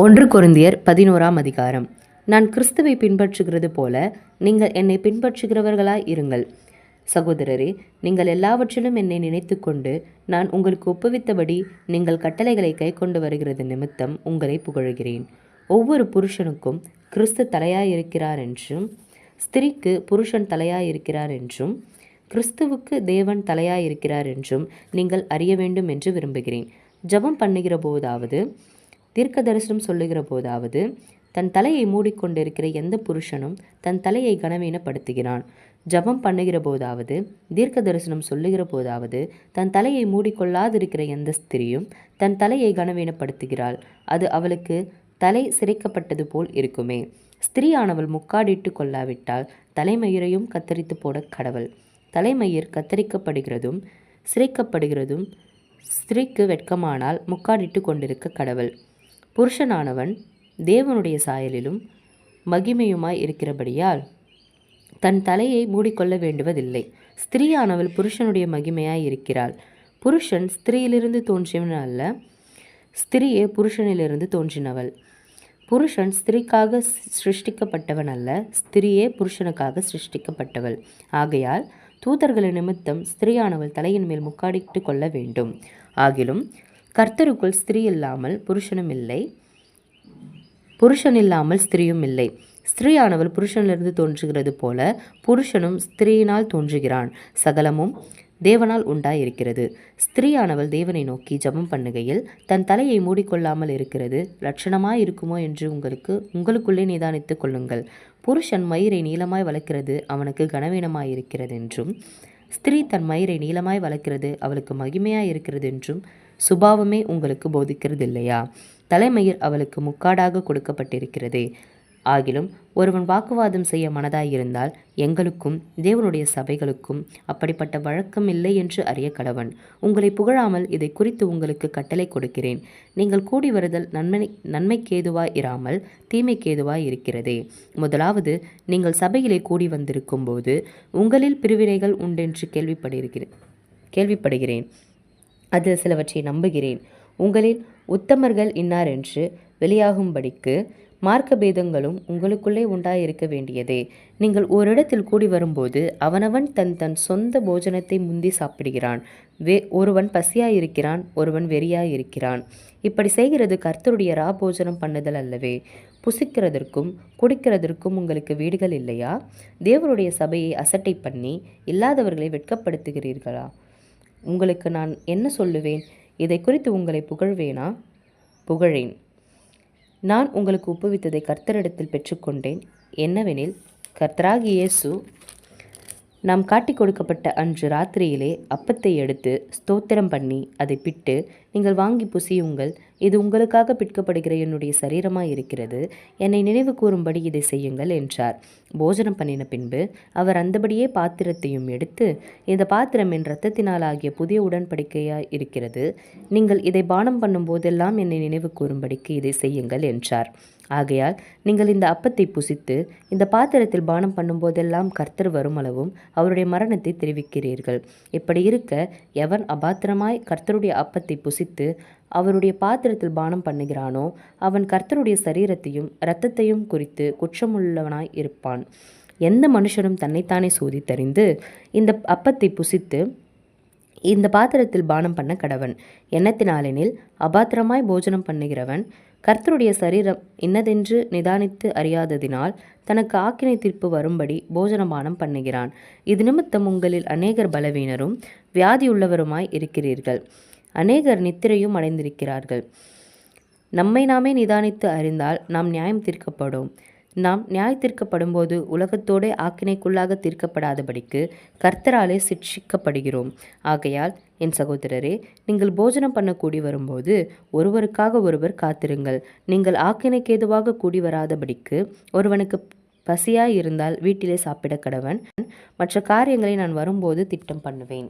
1 கொரிந்தியர் 11ஆம் அதிகாரம். நான் கிறிஸ்துவை பின்பற்றுகிறது போல நீங்கள் என்னை பின்பற்றுகிறவர்களாய் இருங்கள். சகோதரரே, நீங்கள் எல்லாவற்றிலும் என்னை நினைத்து கொண்டு நான் உங்களுக்கு ஒப்புவித்தபடி நீங்கள் கட்டளைகளை கைக்கொண்டு வருகிறது நிமித்தம் உங்களை புகழுகிறேன். ஒவ்வொரு புருஷனுக்கும் கிறிஸ்து தலையாயிருக்கிறார் என்றும், ஸ்திரீக்கு புருஷன் தலையாயிருக்கிறார் என்றும், கிறிஸ்துவுக்கு தேவன் தலையாயிருக்கிறார் என்றும் நீங்கள் அறிய வேண்டும் என்று விரும்புகிறேன். ஜெபம் பண்ணுகிற போதாவது, தீர்க்க தரிசனம் சொல்லுகிற போதாவது, தன் தலையை மூடிக்கொண்டிருக்கிற எந்த புருஷனும் தன் தலையை கனவீனப்படுத்துகிறான். ஜெபம் பண்ணுகிற போதாவது, தீர்க்க தரிசனம் சொல்லுகிற போதாவது, தன் தலையை மூடிக்கொள்ளாதிருக்கிற எந்த ஸ்திரியும் தன் தலையை கனவீனப்படுத்துகிறாள். அது அவளுக்கு தலை சிரைக்கப்பட்டது போல் இருக்குமே. ஸ்திரீயானவள் முக்காடிட்டு கொள்ளாவிட்டால் தலைமயிரையும் கத்தரித்து போட கடவள். தலைமயிர் கத்தரிக்கப்படுகிறதும் சிரைக்கப்படுகிறதும் ஸ்திரீக்கு வெட்கமானால் முக்காடிட்டு கொண்டிருக்க கடவள். புருஷனானவன் தேவனுடைய சாயலிலும் மகிமையுமாய் இருக்கிறபடியால் தன் தலையை மூடிக்கொள்ள வேண்டுவதில்லை. ஸ்திரீயானவள் புருஷனுடைய மகிமையாய் இருக்கிறாள். புருஷன் ஸ்திரீயிலிருந்து தோன்றியவன் அல்ல, ஸ்திரீயே புருஷனிலிருந்து தோன்றினவள். புருஷன் ஸ்திரீக்காக சிருஷ்டிக்கப்பட்டவன் அல்ல, ஸ்திரீயே புருஷனுக்காக சிருஷ்டிக்கப்பட்டவள். ஆகையால் தூதர்களின் நிமித்தம் ஸ்திரீயானவள் தலையின் மேல் முக்காடிட்டு கொள்ள வேண்டும். ஆகிலும் கர்த்தருக்குள் ஸ்திரீ இல்லாமல் புருஷனும் இல்லை, புருஷன் இல்லாமல் ஸ்திரீயும் இல்லை. ஸ்திரீயானவள் புருஷனிலிருந்து தோன்றுகிறது போல புருஷனும் ஸ்திரீயினால் தோன்றுகிறான். சகலமும் தேவனால் உண்டாயிருக்கிறது. ஸ்திரீயானவள் தேவனை நோக்கி ஜெபம் பண்ணுகையில் தன் தலையை மூடிக்கொள்ளாமல் இருக்கிறது லட்சணமாய் இருக்குமோ என்று உங்களுக்குள்ளே நிதானித்து கொள்ளுங்கள். புருஷன் மயிரை நீளமாய் வளர்க்கிறது அவனுக்கு கனவீனமாயிருக்கிறது என்றும், ஸ்திரீ தன் மயிரை நீளமாய் வளர்க்கிறது அவளுக்கு மகிமையாய் இருக்கிறது என்றும் சுபாவமே உங்களுக்கு போதிக்கிறது இல்லையா? தலைமயிர் அவளுக்கு முக்காடாக கொடுக்கப்பட்டிருக்கிறதே. ஆகிலும் ஒருவன் வாக்குவாதம் செய்ய மனதாயிருந்தால் எங்களுக்கும் தேவனுடைய சபைகளுக்கும் அப்படிப்பட்ட வழக்கம் இல்லை என்று அறிய கடவன். உங்களை புகழாமல் இதை குறித்து உங்களுக்கு கட்டளை கொடுக்கிறேன். நீங்கள் கூடி வருதல் நன்மைக்கேதுவாய் இராமல் தீமைக்கேதுவாய் இருக்கிறதே. முதலாவது, நீங்கள் சபையிலே கூடி வந்திருக்கும் போது உங்களில் பிரிவினைகள் உண்டென்று கேள்விப்படுகிறேன். அது சிலவற்றை நம்புகிறேன். உங்களில் உத்தமர்கள் இன்னார் என்று வெளியாகும்படிக்கு மார்க்க பேதங்களும் உங்களுக்குள்ளே உண்டாயிருக்க வேண்டியதே. நீங்கள் ஓரிடத்தில் கூடி வரும்போது அவனவன் தன் சொந்த போஜனத்தை முந்தி சாப்பிடுகிறான். ஒருவன் பசியாயிருக்கிறான், ஒருவன் வெறியாயிருக்கிறான். இப்படி செய்கிறது கர்த்தருடைய போஜனம் பண்ணுதல் அல்லவே. புசிக்கிறதற்கும் குடிக்கிறதற்கும் உங்களுக்கு வீடுகள் இல்லையா? தேவனுடைய சபையை அசட்டை பண்ணி இல்லாதவர்களை வெட்கப்படுத்துகிறீர்களா? உங்களுக்கு நான் என்ன சொல்லுவேன்? இதை குறித்து உங்களை புகழ்வேனா? புகழேன். நான் உங்களுக்கு ஒப்புவித்ததை கர்த்தரிடத்தில் பெற்றுக்கொண்டேன். என்னவெனில், கர்த்தராகிய இயேசு நாம் காட்டிக் கொடுக்கப்பட்ட அன்று ராத்திரியிலே அப்பத்தை எடுத்து ஸ்தோத்திரம் பண்ணி அதை பிட்டு, நீங்கள் வாங்கி புசியுங்கள், இது உங்களுக்காக பிற்கப்படுகிற என்னுடைய சரீரமாய் இருக்கிறது, என்னை நினைவு கூறும்படி இதை செய்யுங்கள் என்றார். போஜனம் பண்ணின பின்பு அவர் அந்தபடியே பாத்திரத்தையும் எடுத்து, இந்த பாத்திரம் என் இரத்தத்தினால் ஆகிய புதிய உடன்படிக்கையாய் இருக்கிறது, நீங்கள் இதை பானம் பண்ணும் போதெல்லாம் என்னை நினைவு கூறும்படிக்கு இதை செய்யுங்கள் என்றார். ஆகையால் நீங்கள் இந்த அப்பத்தை புசித்து இந்த பாத்திரத்தில் பானம் பண்ணும் போதெல்லாம் கர்த்தர் வருமளவும் அவருடைய மரணத்தை தெரிவிக்கிறீர்கள். இப்படி இருக்க எவன் அபாத்திரமாய் கர்த்தருடைய அப்பத்தை புசித்து அவருடைய பாத்திரத்தில் பானம் பண்ணுகிறானோ அவன் கர்த்தருடைய சரீரத்தையும் இரத்தத்தையும் குறித்து குற்றமுள்ளவனாய் இருப்பான். எந்த மனுஷனும் தன்னைத்தானே சோதித்தறிந்து இந்த அப்பத்தை புசித்து இந்த பாத்திரத்தில் பானம் பண்ண கடவன். எண்ணத்தினாலெனில் அபாத்திரமாய் போஜனம் பண்ணுகிறவன் கர்த்தருடைய சரீரம் இன்னதென்று நிதானித்து அறியாததினால் தனக்கு ஆக்கினை தீர்ப்பு வரும்படி போஜனபானம் பண்ணுகிறான். இது நிமித்தம் உங்களில் அநேகர் பலவீனரும் வியாதியுள்ளவருமாய் இருக்கிறீர்கள், அநேகர் நித்திரையும் அடைந்திருக்கிறார்கள். நம்மை நாமே நிதானித்து அறிந்தால் நாம் நியாயம் தீர்க்கப்படும். நாம் நியாய தீர்க்கப்படும் போது உலகத்தோடு ஆக்கினைக்குள்ளாக தீர்க்கப்படாதபடிக்கு கர்த்தராலே சிட்சிக்கப்படுகிறோம். ஆகையால் என் சகோதரரே, நீங்கள் போஜனம் பண்ண கூடி வரும்போது ஒருவருக்காக ஒருவர் காத்திருங்கள். நீங்கள் ஆக்கினைக்கு ஏதுவாக கூடி வராதபடிக்கு ஒருவனுக்கு பசியாய் இருந்தால் வீட்டிலே சாப்பிட கடவன். மற்ற காரியங்களை நான் வரும்போது திட்டம் பண்ணுவேன்.